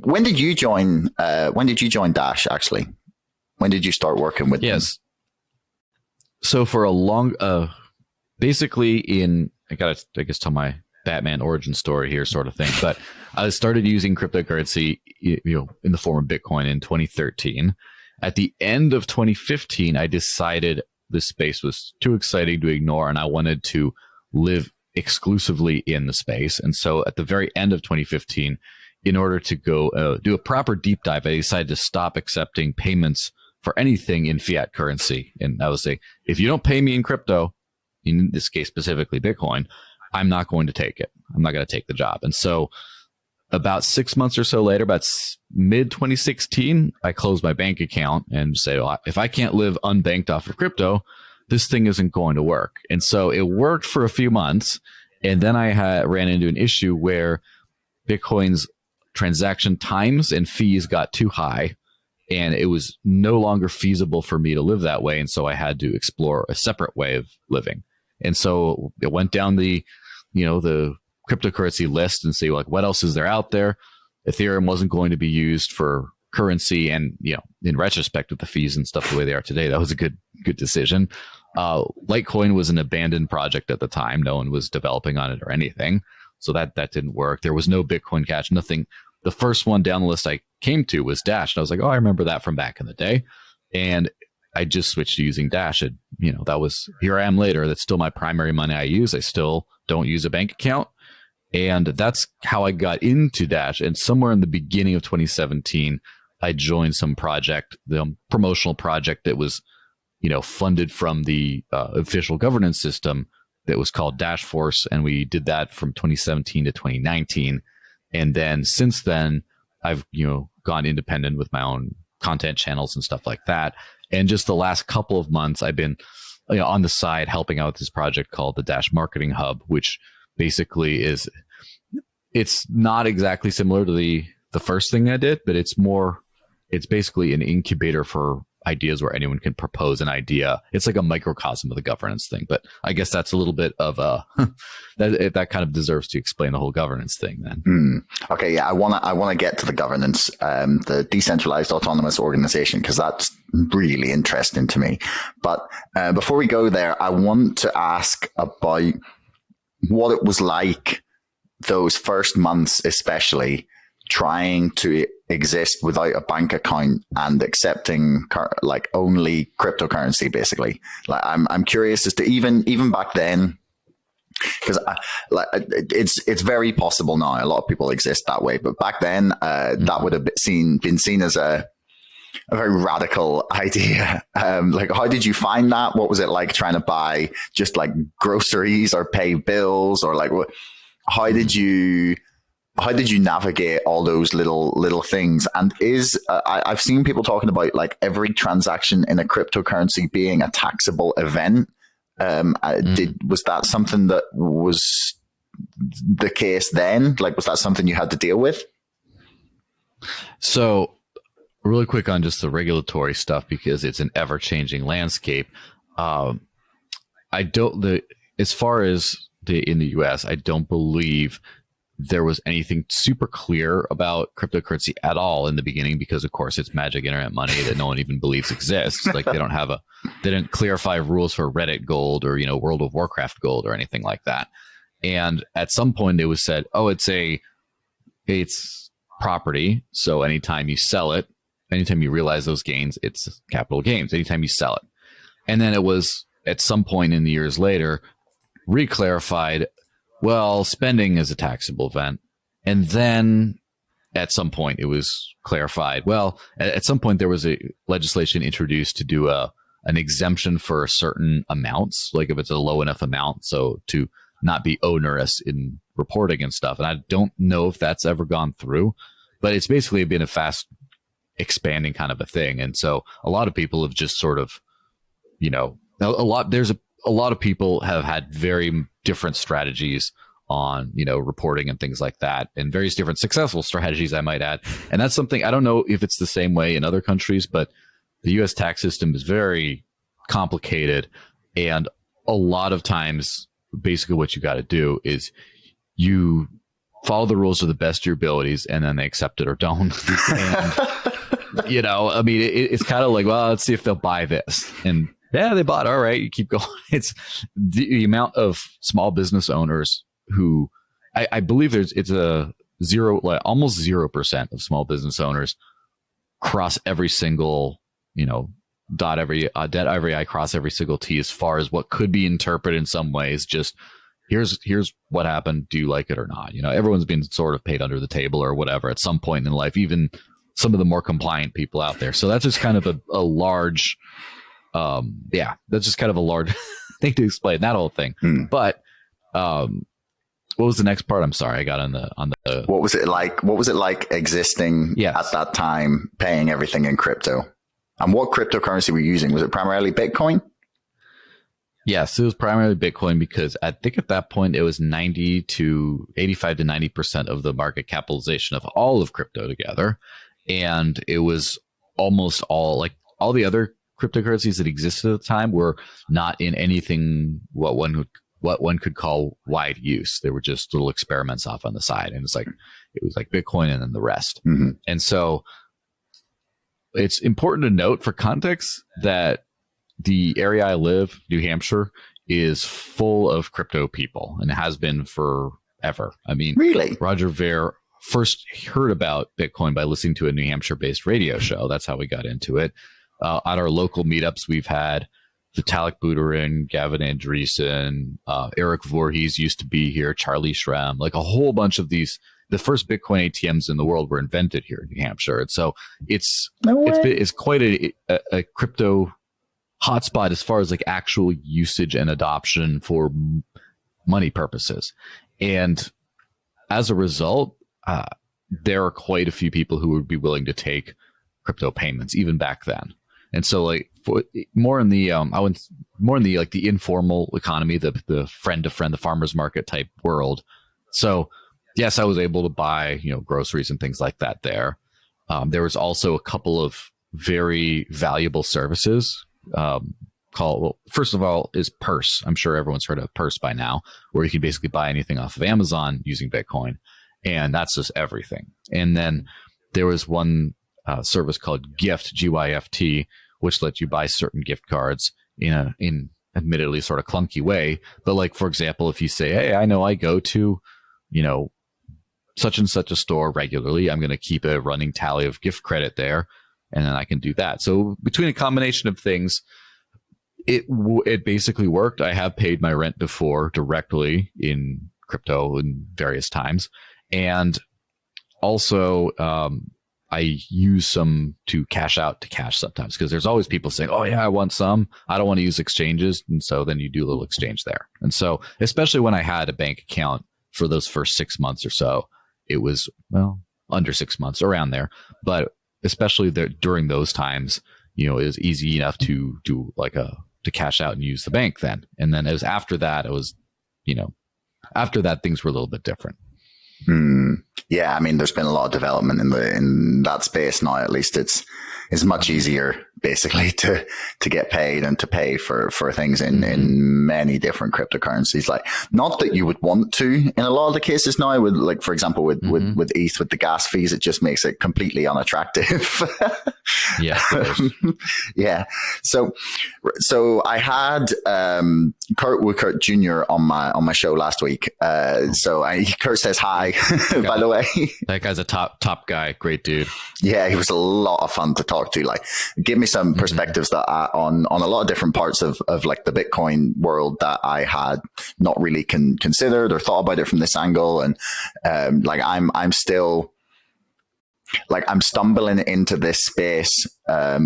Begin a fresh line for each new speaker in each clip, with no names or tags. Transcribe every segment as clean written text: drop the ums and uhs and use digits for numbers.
when did you join? When did you join Dash? Actually, when did you start working with them?
Yes. So for a long, basically I gotta, I guess, tell my Batman origin story here, sort of thing. But I started using cryptocurrency, in the form of Bitcoin in 2013. At the end of 2015, I decided this space was too exciting to ignore, and I wanted to live exclusively in the space. And so at the very end of 2015, in order to go do a proper deep dive, I decided to stop accepting payments for anything in fiat currency. And I would say, if you don't pay me in crypto, in this case specifically Bitcoin, I'm not going to take it. I'm not going to take the job. And so about 6 months or so later, about mid 2016, I closed my bank account and said, well, if I can't live unbanked off of crypto, this thing isn't going to work. And so it worked for a few months. And then I ran into an issue where Bitcoin's transaction times and fees got too high, and it was no longer feasible for me to live that way. And so I had to explore a separate way of living. And so it went down the cryptocurrency list and see, like, what else is there out there? Ethereum wasn't going to be used for currency. And, in retrospect, with the fees and stuff the way they are today, that was a good decision. Litecoin was an abandoned project at the time. No one was developing on it or anything. So that didn't work. There was no Bitcoin Cash, nothing. The first one down the list I came to was Dash. And I was like, oh, I remember that from back in the day. And I just switched to using Dash. And, that was, here I am later. That's still my primary money I use. I still don't use a bank account. And that's how I got into Dash. And somewhere in the beginning of 2017, I joined some project, the promotional project that was, funded from the official governance system that was called Dash Force. And we did that from 2017 to 2019. And then since then, I've, gone independent with my own content channels and stuff like that. And just the last couple of months, I've been on the side helping out with this project called the Dash Marketing Hub, which basically it's not exactly similar to the first thing I did, but it's basically an incubator for ideas where anyone can propose an idea. It's like a microcosm of the governance thing, but I guess that's a little bit of that kind of deserves to explain the whole governance thing then.
Okay. Yeah. I want to get to the governance, the decentralized autonomous organization, because that's really interesting to me. But before we go there, I want to ask about what it was like those first months, especially trying to exist without a bank account and accepting only cryptocurrency, basically. Like, I'm curious as to even back then, because it's very possible now. A lot of people exist that way, but back then that would have been seen as a very radical idea. How did you find that? What was it like trying to buy just like groceries or pay bills, or how did you navigate all those little things? And I've seen people talking about like every transaction in a cryptocurrency being a taxable event. Was that something that was the case then? Like, was that something you had to deal with?
So really quick on just the regulatory stuff, because it's an ever-changing landscape. As far as in the US, I don't believe there was anything super clear about cryptocurrency at all in the beginning, because of course it's magic internet money that no one even believes exists. Like they didn't clarify rules for Reddit gold or, World of Warcraft gold or anything like that. And at some point it was said, oh, it's property. So anytime you sell it, anytime you realize those gains, it's capital gains, anytime you sell it. And then it was at some point in the years later reclarified, well, spending is a taxable event. And then at some point it was clarified, well, at some point there was a legislation introduced to do an exemption for certain amounts, like if it's a low enough amount, so to not be onerous in reporting and stuff. And I don't know if that's ever gone through, but it's basically been a fast expanding kind of a thing. And so a lot of people have just sort of, a lot of people have had very different strategies on, reporting and things like that, and various different successful strategies, I might add. And that's something, I don't know if it's the same way in other countries, but the US tax system is very complicated. And a lot of times, basically what you got to do is you follow the rules to the best of your abilities, and then they accept it or don't. And, I mean, it's kind of like, well, let's see if they'll buy this. And yeah, they bought. All right, you keep going. It's the amount of small business owners who I believe it's a zero, like almost 0% of small business owners cross every single, dot every I, cross every single T as far as what could be interpreted in some ways. Just here's what happened. Do you like it or not? Everyone's been sort of paid under the table or whatever at some point in life, even some of the more compliant people out there. So that's just kind of a large, that's just kind of a large thing to explain that whole thing. But what was the next part? I'm sorry, I got on the.
What was it like? What was it like existing at that time, paying everything in crypto? And what cryptocurrency were you using? Was it primarily Bitcoin?
Yes, it was primarily Bitcoin because I think at that point it was 85 to 90% of the market capitalization of all of crypto together. And it was almost all the other cryptocurrencies that existed at the time were not in anything what one could call wide use. They were just little experiments off on the side. And it was like Bitcoin and then the rest. Mm-hmm. And so it's important to note for context that the area I live, New Hampshire, is full of crypto people and has been forever. I mean,
really?
Roger Ver first heard about Bitcoin by listening to a New Hampshire-based radio show. That's how we got into it. At our local meetups, we've had Vitalik Buterin, Gavin Andreessen, Eric Voorhees used to be here, Charlie Schramm, like a whole bunch of these. The first Bitcoin ATMs in the world were invented here in New Hampshire. And so it's quite a crypto hotspot as far as like actual usage and adoption for money purposes. And as a result, there are quite a few people who would be willing to take crypto payments even back then. And so like more in the like the informal economy, the friend to friend, the farmer's market type world. So yes, I was able to buy, groceries and things like that there. There was also a couple of very valuable services first of all is Purse. I'm sure everyone's heard of Purse by now, where you can basically buy anything off of Amazon using Bitcoin. And that's just everything. And then there was one service called Gift, GYFT, which let you buy certain gift cards in admittedly sort of clunky way. But like, for example, if you say, hey, I know I go to, such and such a store regularly, I'm going to keep a running tally of gift credit there, and then I can do that. So between a combination of things, it basically worked. I have paid my rent before directly in crypto in various times. And also, I use some to cash out to cash sometimes, because there's always people saying, oh yeah, I want some. I don't want to use exchanges. And so then you do a little exchange there. And so, especially when I had a bank account for those first 6 months or so, it was, under 6 months, around there. But especially during those times, it was easy enough to do to cash out and use the bank then. And then it was after that, after that, things were a little bit different.
Yeah, I mean, there's been a lot of development in that space now. At least it's much easier, basically, to get paid and to pay for things in many different cryptocurrencies. Like, not that you would want to in a lot of the cases now. With, like, for example, with ETH, with the gas fees, it just makes it completely unattractive.
Yeah,
yeah. So I had Kurt Jr. on my show last week. Kurt says hi. By the way,
that guy's a top guy, great dude.
Yeah, he was a lot of fun to talk to. Like, give me some perspectives that on a lot of different parts of like the Bitcoin world that I had not really considered or thought about it from this angle. And I'm still, like, I'm stumbling into this space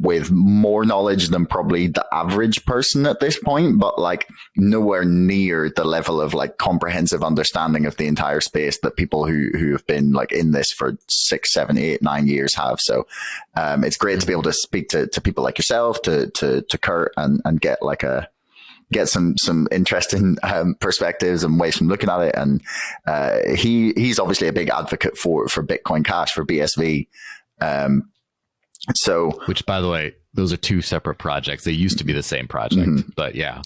with more knowledge than probably the average person at this point, but like nowhere near the level of like comprehensive understanding of the entire space that people who have been like in this for 6, 7, 8, 9 years have. So it's great to be able to speak to people like yourself, to Kurt, and get some interesting perspectives and ways from looking at it. And he's obviously a big advocate for Bitcoin Cash, for BSV.
Which, by the way, those are two separate projects. They used to be the same project, but yeah.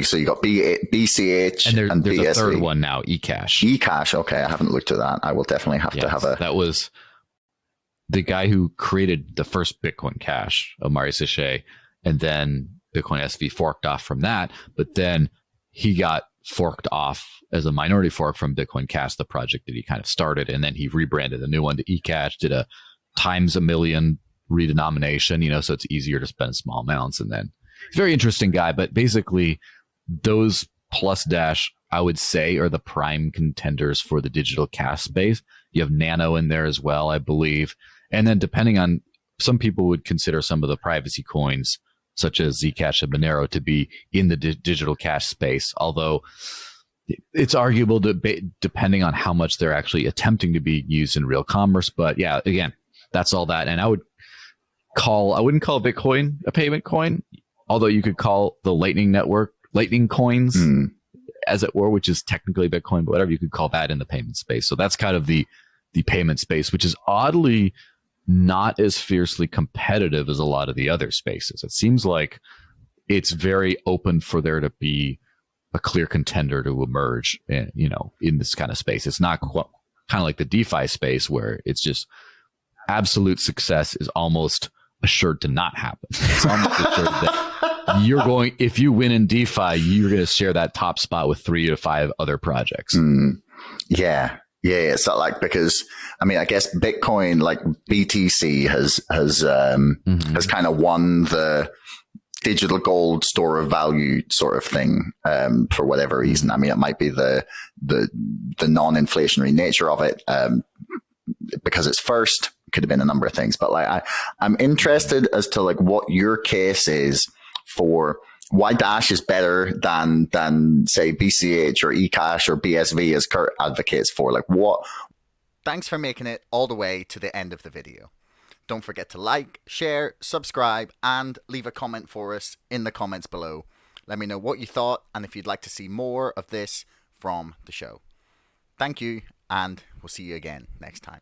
So you got BCH
and there's
BSV.
a third one now, eCash.
eCash, okay, I haven't looked at that. I will definitely have to have a...
That was the guy who created the first Bitcoin Cash, Omari Sachet, and then Bitcoin SV forked off from that, but then he got forked off as a minority fork from Bitcoin Cash, the project that he kind of started, and then he rebranded the new one to eCash, did a times a million redenomination, so it's easier to spend small amounts. And then very interesting guy, but basically those plus Dash, I would say, are the prime contenders for the digital cash space. You have Nano in there as well, I believe. And then depending on, some people would consider some of the privacy coins such as Zcash and Monero to be in the digital cash space, although it's arguable depending on how much they're actually attempting to be used in real commerce. But yeah, again, that's all that. And I wouldn't call Bitcoin a payment coin, although you could call the Lightning Network Lightning coins, as it were, which is technically Bitcoin, but whatever, you could call that in the payment space. So that's kind of the payment space, which is oddly not as fiercely competitive as a lot of the other spaces. It seems like it's very open for there to be a clear contender to emerge, in this kind of space. It's not kind of like the DeFi space where it's just absolute success is almost assured to not happen. It's almost assured that if you win in DeFi, you're going to share that top spot with 3 to 5 other projects.
Yeah. It's not like, because I guess Bitcoin, like BTC, has kind of won the digital gold store of value sort of thing, for whatever reason. It might be the non-inflationary nature of it, because it's first. Could have been a number of things, but I'm interested as to what your case is for why Dash is better than say BCH or eCash or BSV, as Kurt advocates for. What? Thanks for making it all the way to the end of the video. Don't forget to like, share, subscribe, and leave a comment for us in the comments below. Let me know what you thought and if you'd like to see more of this from the show. Thank you, and we'll see you again next time.